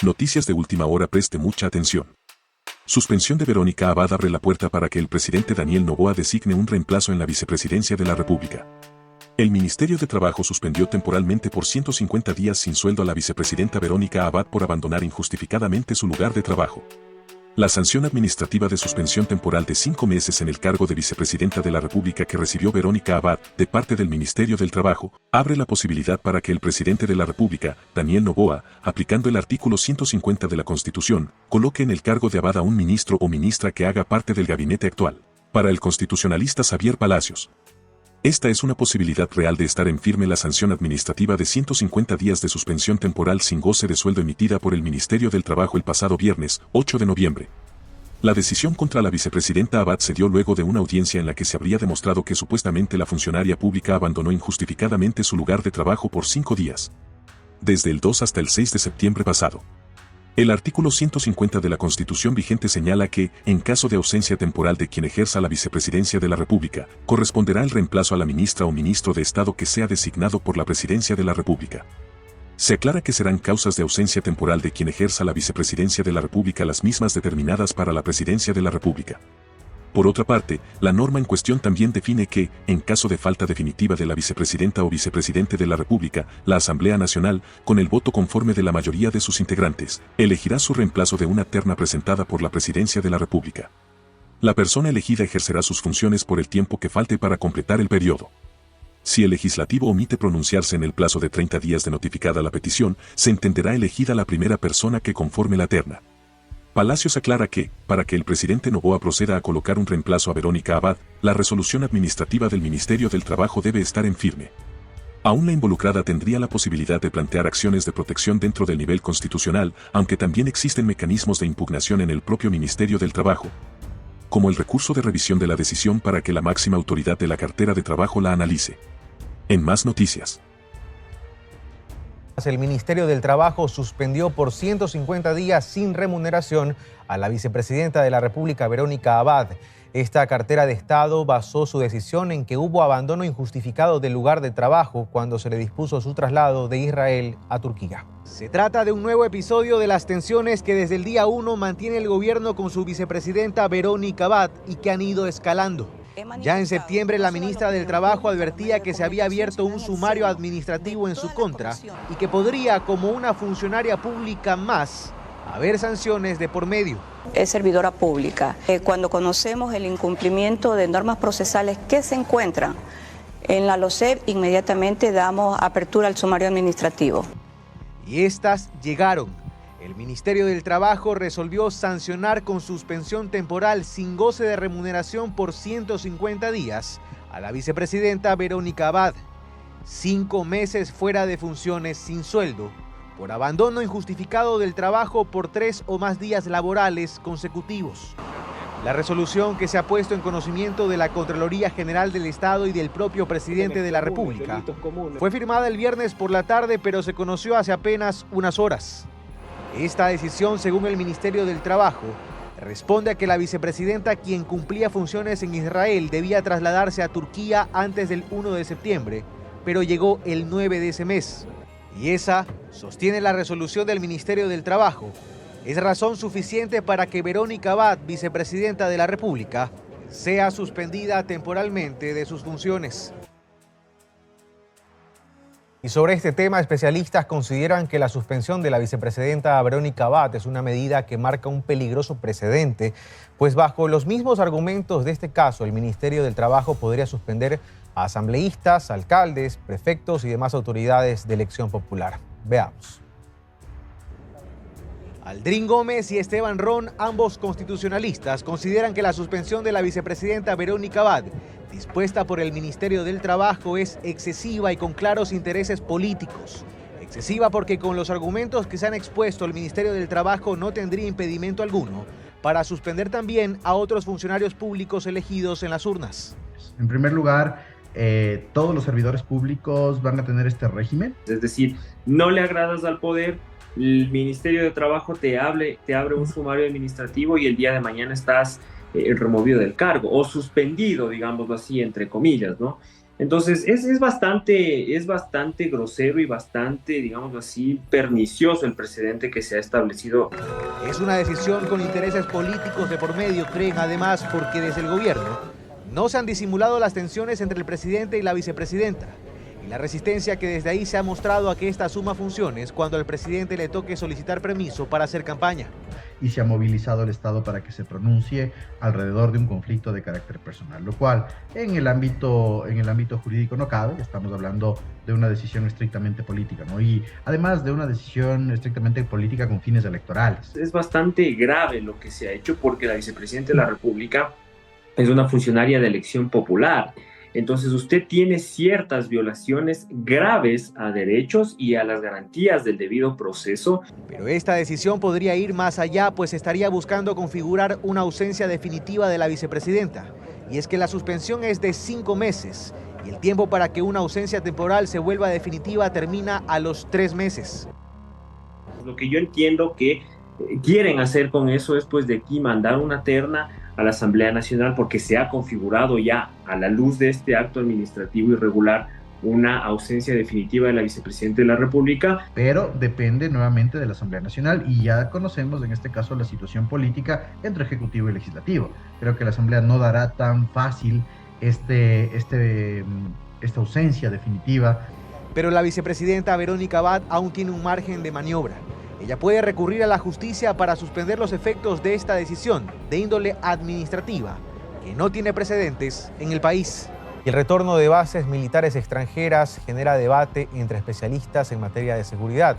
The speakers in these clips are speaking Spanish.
Noticias de última hora, preste mucha atención. Suspensión de Verónica Abad abre la puerta para que el presidente Daniel Noboa designe un reemplazo en la vicepresidencia de la República. El Ministerio de Trabajo suspendió temporalmente por 150 días sin sueldo a la vicepresidenta Verónica Abad por abandonar injustificadamente su lugar de trabajo. La sanción administrativa de suspensión temporal de 5 meses en el cargo de vicepresidenta de la República que recibió Verónica Abad de parte del Ministerio del Trabajo abre la posibilidad para que el presidente de la República, Daniel Noboa, aplicando el artículo 150 de la Constitución, coloque en el cargo de Abad a un ministro o ministra que haga parte del gabinete actual. Para el constitucionalista Xavier Palacios, esta es una posibilidad real de estar en firme la sanción administrativa de 150 días de suspensión temporal sin goce de sueldo emitida por el Ministerio del Trabajo el pasado viernes, 8 de noviembre. La decisión contra la vicepresidenta Abad se dio luego de una audiencia en la que se habría demostrado que supuestamente la funcionaria pública abandonó injustificadamente su lugar de trabajo por 5 días. Desde el 2 hasta el 6 de septiembre pasado. El artículo 150 de la Constitución vigente señala que, en caso de ausencia temporal de quien ejerza la vicepresidencia de la República, corresponderá el reemplazo a la ministra o ministro de Estado que sea designado por la Presidencia de la República. Se aclara que serán causas de ausencia temporal de quien ejerza la vicepresidencia de la República las mismas determinadas para la Presidencia de la República. Por otra parte, la norma en cuestión también define que, en caso de falta definitiva de la vicepresidenta o vicepresidente de la República, la Asamblea Nacional, con el voto conforme de la mayoría de sus integrantes, elegirá su reemplazo de una terna presentada por la Presidencia de la República. La persona elegida ejercerá sus funciones por el tiempo que falte para completar el periodo. Si el legislativo omite pronunciarse en el plazo de 30 días de notificada la petición, se entenderá elegida la primera persona que conforme la terna. Palacios aclara que, para que el presidente Noboa proceda a colocar un reemplazo a Verónica Abad, la resolución administrativa del Ministerio del Trabajo debe estar en firme. Aún la involucrada tendría la posibilidad de plantear acciones de protección dentro del nivel constitucional, aunque también existen mecanismos de impugnación en el propio Ministerio del Trabajo, como el recurso de revisión de la decisión para que la máxima autoridad de la cartera de trabajo la analice. En más noticias. El Ministerio del Trabajo suspendió por 150 días sin remuneración a la vicepresidenta de la República, Verónica Abad. Esta cartera de Estado basó su decisión en que hubo abandono injustificado del lugar de trabajo cuando se le dispuso su traslado de Israel a Turquía. Se trata de un nuevo episodio de las tensiones que desde el día 1 mantiene el gobierno con su vicepresidenta Verónica Abad y que han ido escalando. Ya en septiembre, la ministra del Trabajo advertía que se había abierto un sumario administrativo en su contra y que podría, como una funcionaria pública más, haber sanciones de por medio. Es servidora pública. Cuando conocemos el incumplimiento de normas procesales que se encuentran en la LOCEP, inmediatamente damos apertura al sumario administrativo. Y estas llegaron. El Ministerio del Trabajo resolvió sancionar con suspensión temporal sin goce de remuneración por 150 días a la vicepresidenta Verónica Abad. 5 meses fuera de funciones sin sueldo por abandono injustificado del trabajo por 3 o más días laborales consecutivos. La resolución, que se ha puesto en conocimiento de la Contraloría General del Estado y del propio presidente de la República, fue firmada el viernes por la tarde, pero se conoció hace apenas unas horas. Esta decisión, según el Ministerio del Trabajo, responde a que la vicepresidenta, quien cumplía funciones en Israel, debía trasladarse a Turquía antes del 1 de septiembre, pero llegó el 9 de ese mes. Y esa, sostiene la resolución del Ministerio del Trabajo, es razón suficiente para que Verónica Abad, vicepresidenta de la República, sea suspendida temporalmente de sus funciones. Y sobre este tema, especialistas consideran que la suspensión de la vicepresidenta Verónica Abad es una medida que marca un peligroso precedente, pues bajo los mismos argumentos de este caso, el Ministerio del Trabajo podría suspender a asambleístas, alcaldes, prefectos y demás autoridades de elección popular. Veamos. Aldrin Gómez y Esteban Ron, ambos constitucionalistas, consideran que la suspensión de la vicepresidenta Verónica Abad, dispuesta por el Ministerio del Trabajo, es excesiva y con claros intereses políticos. Excesiva porque con los argumentos que se han expuesto, el Ministerio del Trabajo no tendría impedimento alguno para suspender también a otros funcionarios públicos elegidos en las urnas. En primer lugar, todos los servidores públicos van a tener este régimen. Es decir, no le agradas al poder, el Ministerio de Trabajo te abre un sumario administrativo y el día de mañana estás removido del cargo o suspendido, digámoslo así, entre comillas, ¿no? Entonces es bastante grosero y bastante, digamos así, pernicioso el precedente que se ha establecido. Es una decisión con intereses políticos de por medio, creen además, porque desde el gobierno no se han disimulado las tensiones entre el presidente y la vicepresidenta, y la resistencia que desde ahí se ha mostrado a que esta asuma funciones cuando al presidente le toque solicitar permiso para hacer campaña. Y se ha movilizado el Estado para que se pronuncie alrededor de un conflicto de carácter personal, lo cual en el ámbito jurídico no cabe. Estamos hablando de una decisión estrictamente política, ¿no? Y además de una decisión estrictamente política con fines electorales. Es bastante grave lo que se ha hecho porque la vicepresidenta de la República es una funcionaria de elección popular. Entonces usted tiene ciertas violaciones graves a derechos y a las garantías del debido proceso. Pero esta decisión podría ir más allá, pues estaría buscando configurar una ausencia definitiva de la vicepresidenta. Y es que la suspensión es de 5 meses y el tiempo para que una ausencia temporal se vuelva definitiva termina a los 3 meses. Lo que yo entiendo que quieren hacer con eso es pues de aquí mandar una terna a la Asamblea Nacional porque se ha configurado ya a la luz de este acto administrativo irregular una ausencia definitiva de la vicepresidenta de la República. Pero depende nuevamente de la Asamblea Nacional y ya conocemos en este caso la situación política entre Ejecutivo y Legislativo. Creo que la Asamblea no dará tan fácil esta ausencia definitiva. Pero la vicepresidenta Verónica Abad aún tiene un margen de maniobra. Ella puede recurrir a la justicia para suspender los efectos de esta decisión de índole administrativa, que no tiene precedentes en el país. Y el retorno de bases militares extranjeras genera debate entre especialistas en materia de seguridad.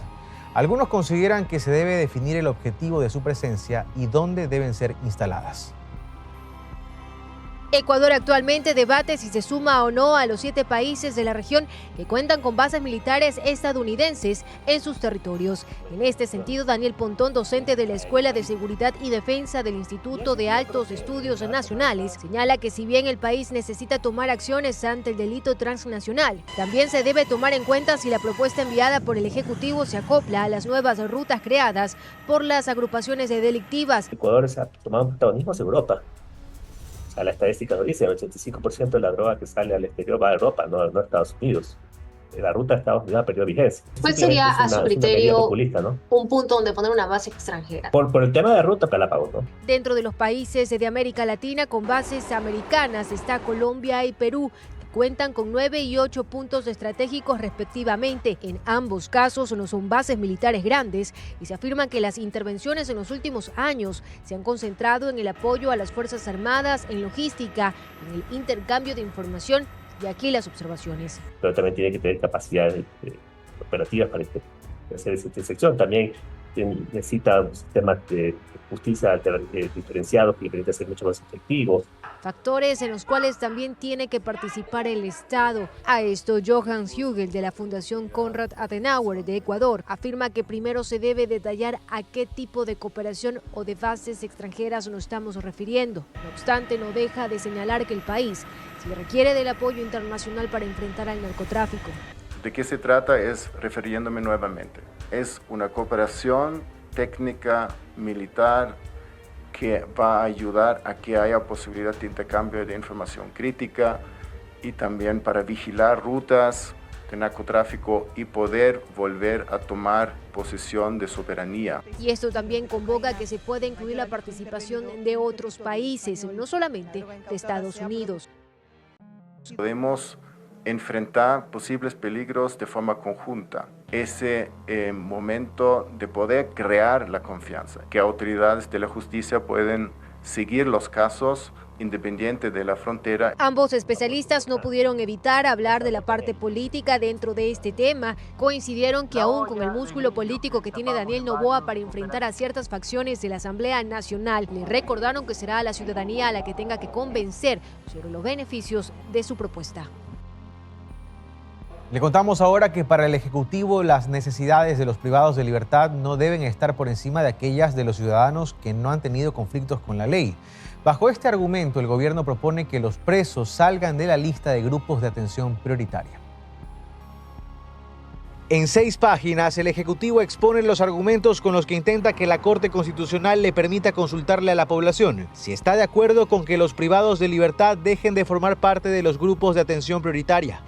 Algunos consideran que se debe definir el objetivo de su presencia y dónde deben ser instaladas. Ecuador actualmente debate si se suma o no a los 7 países de la región que cuentan con bases militares estadounidenses en sus territorios. En este sentido, Daniel Pontón, docente de la Escuela de Seguridad y Defensa del Instituto de Altos Estudios Nacionales, señala que si bien el país necesita tomar acciones ante el delito transnacional, también se debe tomar en cuenta si la propuesta enviada por el Ejecutivo se acopla a las nuevas rutas creadas por las agrupaciones delictivas. Ecuador se ha tomado un protagonismo hacia Europa. O sea, la estadística nos dice que el 85% de la droga que sale al exterior va a Europa, no a Estados Unidos. La ruta de Estados Unidos ha perdido vigencia. ¿Cuál sería, a su criterio, populista, ¿no?, un punto donde poner una base extranjera? Por el tema de ruta Galápagos, ¿no? Dentro de los países de América Latina con bases americanas está Colombia y Perú, cuentan con 9 y 8 puntos estratégicos respectivamente. En ambos casos no son bases militares grandes y se afirma que las intervenciones en los últimos años se han concentrado en el apoyo a las Fuerzas Armadas, en logística, en el intercambio de información y aquí las observaciones. Pero también tiene que tener capacidades operativas para hacer esa intersección. También necesita sistemas de justicia diferenciados que le permiten ser mucho más efectivos. Factores en los cuales también tiene que participar el Estado. A esto, Johann Hugel, de la Fundación Konrad Adenauer de Ecuador, afirma que primero se debe detallar a qué tipo de cooperación o de bases extranjeras nos estamos refiriendo. No obstante, no deja de señalar que el país se requiere del apoyo internacional para enfrentar al narcotráfico. ¿De qué se trata? Es, refiriéndome nuevamente, es una cooperación técnica, militar, que va a ayudar a que haya posibilidad de intercambio de información crítica y también para vigilar rutas de narcotráfico y poder volver a tomar posesión de soberanía. Y esto también convoca a que se pueda incluir la participación de otros países, no solamente de Estados Unidos. Podemos enfrentar posibles peligros de forma conjunta. Ese momento de poder crear la confianza, que autoridades de la justicia pueden seguir los casos independiente de la frontera. Ambos especialistas no pudieron evitar hablar de la parte política dentro de este tema. Coincidieron que aún con el músculo político que tiene Daniel Noboa para enfrentar a ciertas facciones de la Asamblea Nacional, le recordaron que será a la ciudadanía a la que tenga que convencer sobre los beneficios de su propuesta. Le contamos ahora que para el Ejecutivo las necesidades de los privados de libertad no deben estar por encima de aquellas de los ciudadanos que no han tenido conflictos con la ley. Bajo este argumento, el gobierno propone que los presos salgan de la lista de grupos de atención prioritaria. En 6 páginas, el Ejecutivo expone los argumentos con los que intenta que la Corte Constitucional le permita consultarle a la población si está de acuerdo con que los privados de libertad dejen de formar parte de los grupos de atención prioritaria.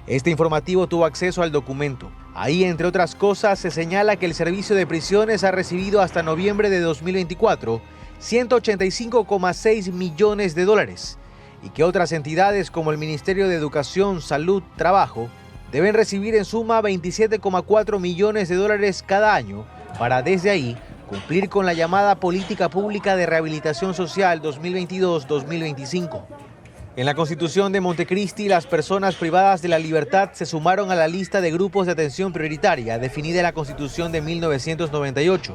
Este informativo tuvo acceso al documento. Ahí, entre otras cosas, se señala que el Servicio de Prisiones ha recibido hasta noviembre de 2024 $185,6 millones y que otras entidades como el Ministerio de Educación, Salud, Trabajo deben recibir en suma $27,4 millones cada año para desde ahí cumplir con la llamada Política Pública de Rehabilitación Social 2022-2025. En la Constitución de Montecristi, las personas privadas de la libertad se sumaron a la lista de grupos de atención prioritaria definida en la Constitución de 1998,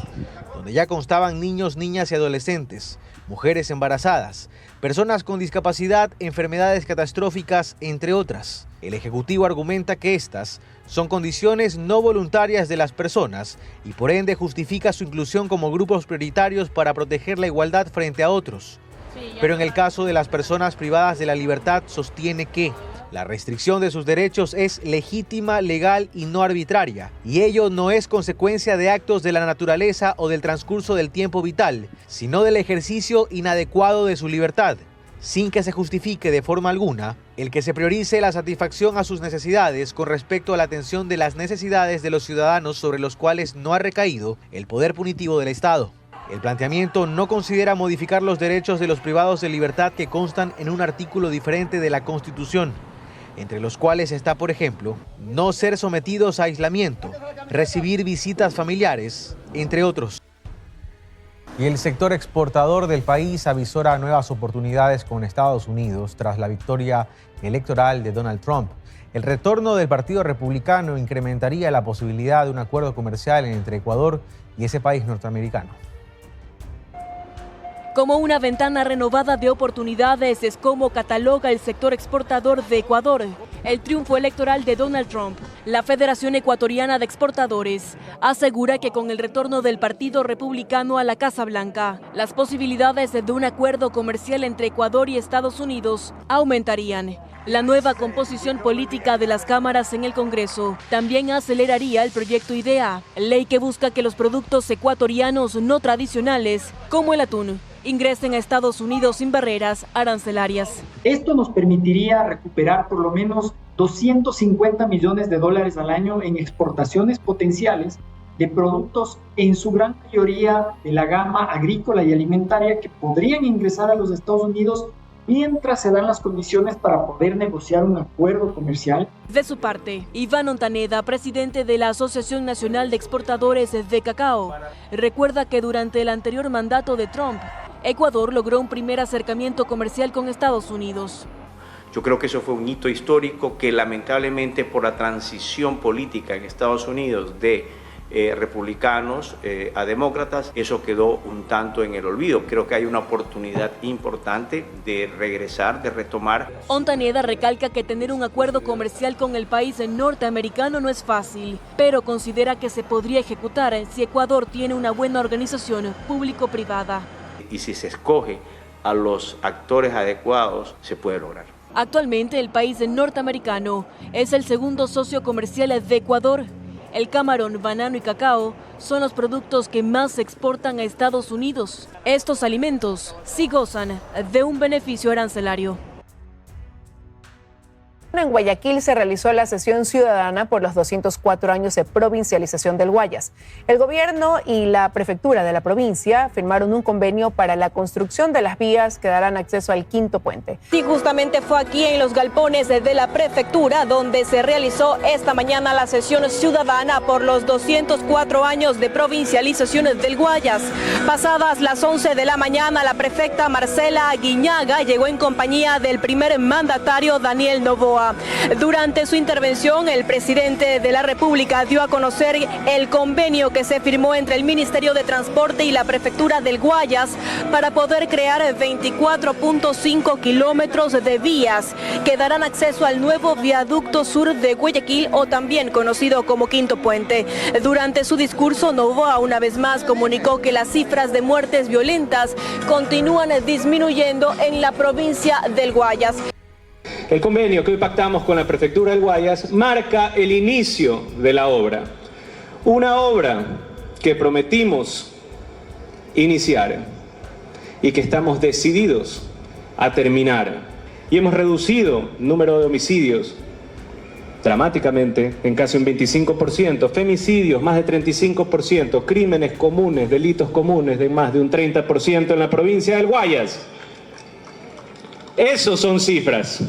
donde ya constaban niños, niñas y adolescentes, mujeres embarazadas, personas con discapacidad, enfermedades catastróficas, entre otras. El Ejecutivo argumenta que estas son condiciones no voluntarias de las personas y por ende justifica su inclusión como grupos prioritarios para proteger la igualdad frente a otros. Pero en el caso de las personas privadas de la libertad sostiene que la restricción de sus derechos es legítima, legal y no arbitraria, y ello no es consecuencia de actos de la naturaleza o del transcurso del tiempo vital, sino del ejercicio inadecuado de su libertad, sin que se justifique de forma alguna el que se priorice la satisfacción a sus necesidades con respecto a la atención de las necesidades de los ciudadanos sobre los cuales no ha recaído el poder punitivo del Estado. El planteamiento no considera modificar los derechos de los privados de libertad que constan en un artículo diferente de la Constitución, entre los cuales está, por ejemplo, no ser sometidos a aislamiento, recibir visitas familiares, entre otros. Y el sector exportador del país avisora nuevas oportunidades con Estados Unidos tras la victoria electoral de Donald Trump. El retorno del Partido Republicano incrementaría la posibilidad de un acuerdo comercial entre Ecuador y ese país norteamericano. Como una ventana renovada de oportunidades es como cataloga el sector exportador de Ecuador el triunfo electoral de Donald Trump. La Federación Ecuatoriana de Exportadores asegura que con el retorno del Partido Republicano a la Casa Blanca, las posibilidades de un acuerdo comercial entre Ecuador y Estados Unidos aumentarían. La nueva composición política de las cámaras en el Congreso también aceleraría el proyecto IDEA, ley que busca que los productos ecuatorianos no tradicionales, como el atún, ingresen a Estados Unidos sin barreras arancelarias. Esto nos permitiría recuperar por lo menos $250 millones al año en exportaciones potenciales de productos en su gran mayoría de la gama agrícola y alimentaria que podrían ingresar a los Estados Unidos mientras se dan las condiciones para poder negociar un acuerdo comercial. De su parte, Iván Ontaneda, presidente de la Asociación Nacional de Exportadores de Cacao, recuerda que durante el anterior mandato de Trump, Ecuador logró un primer acercamiento comercial con Estados Unidos. Yo creo que eso fue un hito histórico que lamentablemente por la transición política en Estados Unidos de republicanos a demócratas, eso quedó un tanto en el olvido. Creo que hay una oportunidad importante de regresar, de retomar. Ontaneda recalca que tener un acuerdo comercial con el país norteamericano no es fácil, pero considera que se podría ejecutar si Ecuador tiene una buena organización público-privada. Y si se escoge a los actores adecuados, se puede lograr. Actualmente el país norteamericano es el segundo socio comercial de Ecuador. El camarón, banano y cacao son los productos que más se exportan a Estados Unidos. Estos alimentos sí gozan de un beneficio arancelario. En Guayaquil se realizó la sesión ciudadana por los 204 años de provincialización del Guayas. El gobierno y la prefectura de la provincia firmaron un convenio para la construcción de las vías que darán acceso al quinto puente. Sí, justamente fue aquí en los galpones de la prefectura donde se realizó esta mañana la sesión ciudadana por los 204 años de provincialización del Guayas. Pasadas las 11 de la mañana, la prefecta Marcela Guiñaga llegó en compañía del primer mandatario Daniel Noboa. Durante su intervención, el presidente de la República dio a conocer el convenio que se firmó entre el Ministerio de Transporte y la Prefectura del Guayas para poder crear 24.5 kilómetros de vías que darán acceso al nuevo viaducto sur de Guayaquil, o también conocido como Quinto Puente. Durante su discurso, Noboa una vez más comunicó que las cifras de muertes violentas continúan disminuyendo en la provincia del Guayas. El convenio que hoy pactamos con la Prefectura del Guayas marca el inicio de la obra. Una obra que prometimos iniciar y que estamos decididos a terminar. Y hemos reducido el número de homicidios dramáticamente en casi un 25%, femicidios más de 35%, crímenes comunes, delitos comunes de más de un 30% en la provincia del Guayas. Esos son cifras.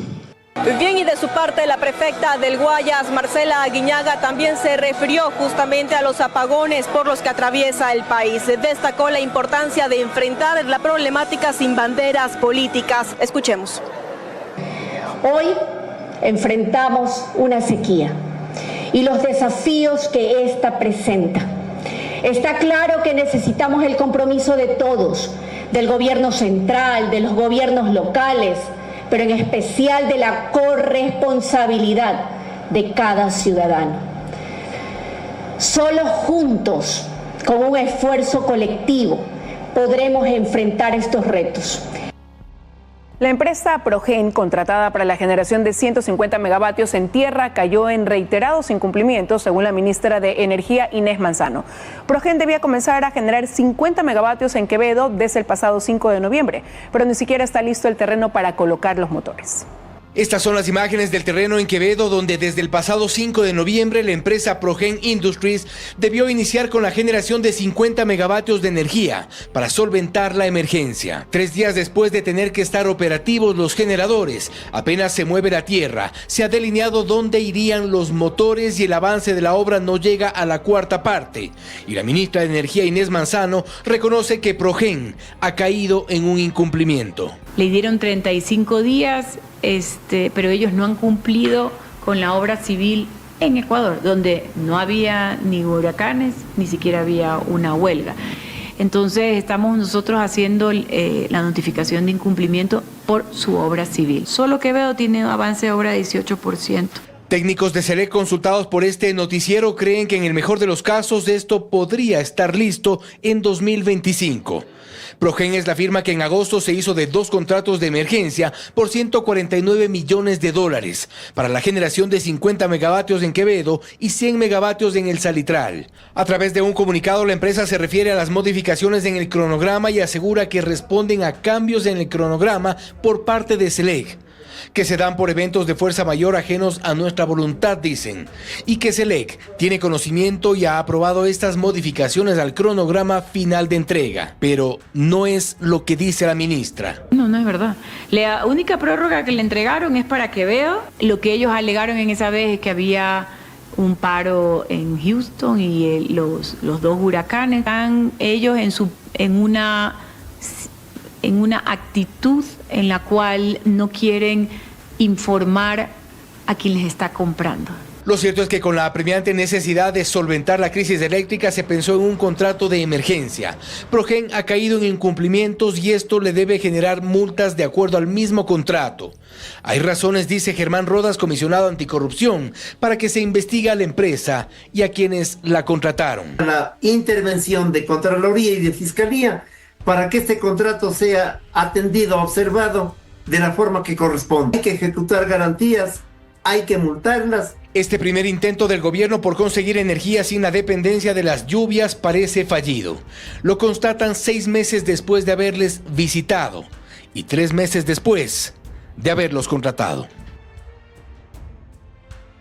Bien, y de su parte la prefecta del Guayas, Marcela Aguiñaga, también se refirió justamente a los apagones por los que atraviesa el país. Destacó la importancia de enfrentar la problemática sin banderas políticas. Escuchemos. Hoy enfrentamos una sequía y los desafíos que esta presenta. Está claro que necesitamos el compromiso de todos, del gobierno central, de los gobiernos locales, pero en especial de la corresponsabilidad de cada ciudadano. Solo juntos, con un esfuerzo colectivo, podremos enfrentar estos retos. La empresa Progen, contratada para la generación de 150 megavatios en tierra, cayó en reiterados incumplimientos, según la ministra de Energía, Inés Manzano. Progen debía comenzar a generar 50 megavatios en Quevedo desde el pasado 5 de noviembre, pero ni siquiera está listo el terreno para colocar los motores. Estas son las imágenes del terreno en Quevedo, donde desde el pasado 5 de noviembre la empresa Progen Industries debió iniciar con la generación de 50 megavatios de energía para solventar la emergencia. 3 días después de tener que estar operativos los generadores, apenas se mueve la tierra, se ha delineado dónde irían los motores y el avance de la obra no llega a la cuarta parte. Y la ministra de Energía, Inés Manzano, reconoce que Progen ha caído en un incumplimiento. Le dieron 35 días. Pero ellos no han cumplido con la obra civil en Ecuador, donde no había ni huracanes, ni siquiera había una huelga. Entonces estamos nosotros haciendo la notificación de incumplimiento por su obra civil. Solo Quevedo tiene un avance de obra de 18%. Técnicos de SELEC consultados por este noticiero creen que en el mejor de los casos esto podría estar listo en 2025. Progen es la firma que en agosto se hizo de 2 contratos de emergencia por 149 millones de dólares para la generación de 50 megavatios en Quevedo y 100 megavatios en el Salitral. A través de un comunicado, la empresa se refiere a las modificaciones en el cronograma y asegura que responden a cambios en el cronograma por parte de SELEC, que se dan por eventos de fuerza mayor ajenos a nuestra voluntad, dicen, y que SELEC tiene conocimiento y ha aprobado estas modificaciones al cronograma final de entrega, pero no es lo que dice la ministra. No es verdad. La única prórroga que le entregaron es para Quevedo. Lo que ellos alegaron en esa vez es que había un paro en Houston y los 2 huracanes. Están ellos en una actitud en la cual no quieren informar a quien les está comprando. Lo cierto es que con la apremiante necesidad de solventar la crisis eléctrica se pensó en un contrato de emergencia. Progen ha caído en incumplimientos y esto le debe generar multas de acuerdo al mismo contrato. Hay razones, dice Germán Rodas, comisionado anticorrupción, para que se investigue a la empresa y a quienes la contrataron. La intervención de Contraloría y de Fiscalía para que este contrato sea atendido, observado de la forma que corresponde. Hay que ejecutar garantías, hay que multarlas. Este primer intento del gobierno por conseguir energía sin la dependencia de las lluvias parece fallido. Lo constatan 6 meses después de haberles visitado y 3 meses después de haberlos contratado.